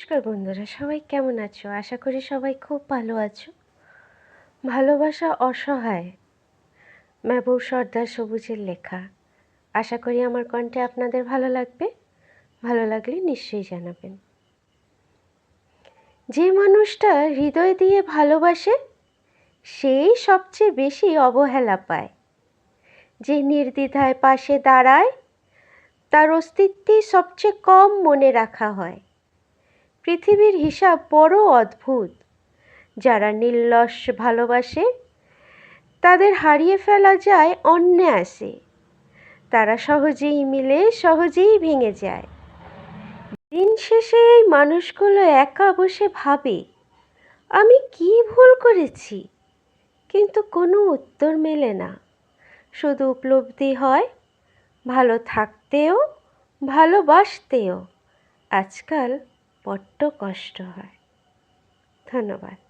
নমস্কার বন্ধুরা, সবাই কেমন আছো? আশা করি সবাই খুব ভালো আছো। ভালোবাসা অসহায়, মেহবুব সর্দার সবুজের লেখা। আশা করি আমার কণ্ঠে আপনাদের ভালো লাগবে। ভালো লাগলে নিশ্চয়ই জানাবেন। যে মানুষটা হৃদয় দিয়ে ভালোবাসে সেই সবচেয়ে বেশি অবহেলা পায়। যে নির্দ্বিধায় পাশে দাঁড়ায় তার অস্তিত্বই সবচেয়ে কম মনে রাখা হয়। পৃথিবীর হিসাব বড় অদ্ভুত। যারা নির্লস ভালোবাসে তাদের হারিয়ে ফেলা যায় অনায়াসে। তারা সহজেই মিলে, সহজেই ভেঙে যায়। দিন শেষে এই মানুষগুলো একা বসে ভাবে, আমি কি ভুল করেছি? কিন্তু কোনো উত্তর মেলে না। শুধু উপলব্ধি হয়, ভালো থাকতেও ভালোবাসতেও আজকাল বড্ড কষ্ট হয়। ধন্যবাদ।